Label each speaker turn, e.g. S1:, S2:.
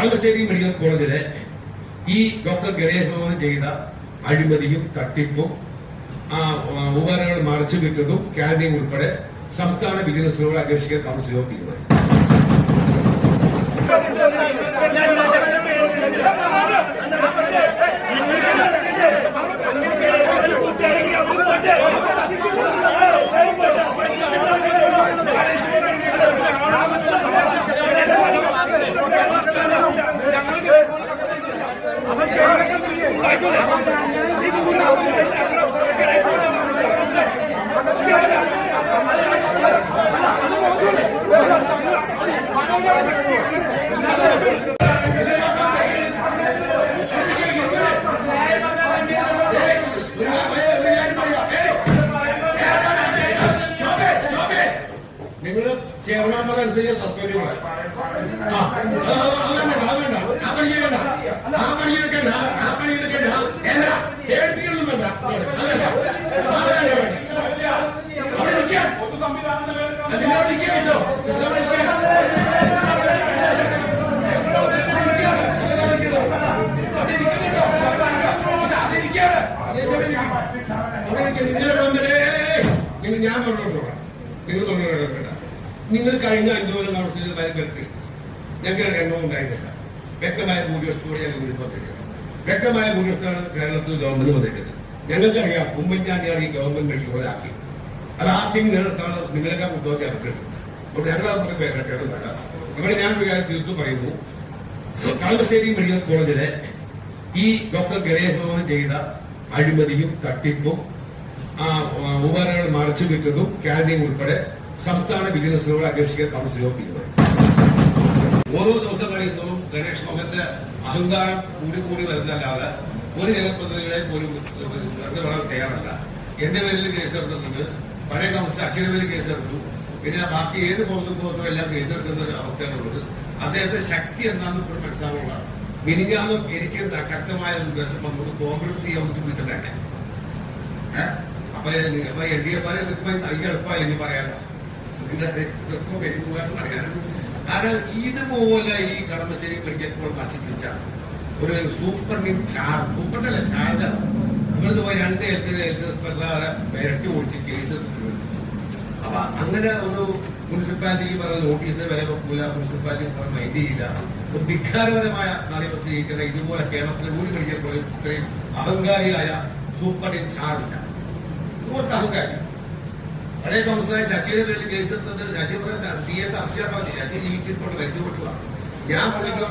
S1: Kalamassery medical കോളേജിലെ ഈ doctor Ganesan ചെയ്ത അഴിമതിയും തട്ടിപ്പും ഉപകരണങ്ങൾ മറച്ചു വിട്ടതും ക്യാൻറ്റീൻ ഉൾപ്പെടെ സംസ്ഥാന ബിസിനസ്സുകളോട് അന്വേഷിക്കാൻ കൗൺസിലോ തീരുമാനിച്ചു. നിങ്ങള് ചെയർമാൻമാരനുസരിച്ച് സസ്പെൻഡ് ചെയ്യണം. ഞാൻ കൊണ്ടുകൊണ്ടുപോകാം. നിങ്ങൾ കൊണ്ടുപോകേണ്ട. നിങ്ങൾ കഴിഞ്ഞ 5 കൊല്ലം കൗൺസിലിൽ ഭരിക്കരുത്. ഞങ്ങൾക്ക് എണ്ണവും ഉണ്ടായിരുന്നില്ല. വ്യക്തമായ ഭൂരിപക്ഷത്തോടെ ഞങ്ങൾ വന്നിരിക്കുന്നത്. വ്യക്തമായ ഭൂരിപക്ഷത്താണ് കേരളത്തിൽ ഗവൺമെന്റ് വന്നിരിക്കുന്നത്. ഞങ്ങൾക്കറിയാം ഉമ്മൻചാണ്ടിയാണ് ഈ ഗവൺമെന്റ് മെഡിക്കൽ ആക്കി. അത് ആദ്യം നിങ്ങളൊക്കെ ഉദ്യോഗം ഇറക്കുന്നത്. അപ്പോൾ ഞങ്ങളത് കേട്ടത് വേണ്ട. ഇവിടെ ഞാൻ ഒരു കാര്യം തീർത്തു പറയുന്നു. കളമശ്ശേരി മെഡിക്കൽ കോളേജിലെ ഈ ഡോക്ടർ ഗണേശൻ ചെയ്ത അഴിമതിയും തട്ടിപ്പും ഉപകരണങ്ങൾ മറച്ചു വിട്ടതും ക്യാൻറ്റീൻ ഉൾപ്പെടെ സംസ്ഥാന ബിസിനസ്സുകളോട് അന്വേഷിക്കാൻ കൗൺസിലോ തീരുമാനിച്ചു. ഓരോ ദിവസം കഴിയുന്നതും ഗണേഷ് മോഹന്റെ അഹങ്കാരം കൂടി വരുന്നല്ലാതെ ഒരു ജനപ്രതിനിധികളെ പോലും വെറുതെ വളരെ തയ്യാറല്ല. എന്റെ പേരിൽ കേസെടുത്തിട്ടുണ്ട്. പഴയ കൗൺസിൽ അക്ഷര പേരിൽ കേസെടുത്തു. പിന്നെ ബാക്കി ഏത് പോകുന്നതും എല്ലാം കേസെടുക്കുന്ന ഒരു അവസ്ഥയാണുള്ളത്. അദ്ദേഹത്തിന്റെ ശക്തി എന്താണെന്ന് ഇപ്പോഴും മനസ്സിലാവുന്നതാണ്. മിനിഞ്ഞാന്നും എനിക്ക് ശക്തമായ നിർദ്ദേശം വന്നത് കോൺഗ്രസ് ചെയ്യാൻ ബുദ്ധിമുട്ടുണ്ടായിരുന്നെ. അപ്പൊ LDF എളുപ്പമായി ഇനി പറയാനോ അറിയാനും. കാരണം ഇതുപോലെ ഈ കളമശ്ശേരി മെഡിക്കൽ കോളേജ് നശിപ്പിച്ച ഒരു സൂപ്പറിന്റെ സൂപ്പറിന്റെ ചാർജാണ്. നിങ്ങളിത് പോയി 2 ഹെൽത്ത് ഇൻസ്പെക്ടറെ വിരട്ടി ഓടിച്ച് കേസ്. അപ്പൊ അങ്ങനെ ഒരു മുനിസിപ്പാലിറ്റിക്ക് പറഞ്ഞ നോട്ടീസ് വരെ വെക്കൂല. മുനിസിപ്പാലിറ്റി പറഞ്ഞ മൈൻഡ് ചെയ്യില്ല. വികാരപരമായ നടപടി സ്വീകരിക്കുന്ന ഇതുപോലെ കേരളത്തിലെ ഒരു മെഡിക്കൽ കോളേജ് ഇത്രയും അഹങ്കാരിയായ സൂപ്പർ ചാർജില്ല. അഹങ്കാരി പഴയ കൗൺസിലായ ശശിയുടെ പേരിൽ കേസെടുത്തത് ശശി പറഞ്ഞ CA അർഷ പറഞ്ഞു ശശി ജീവിച്ചിട്ടുണ്ട് രക്ഷപ്പെട്ടുക. ഞാൻ പുള്ളിക്ക്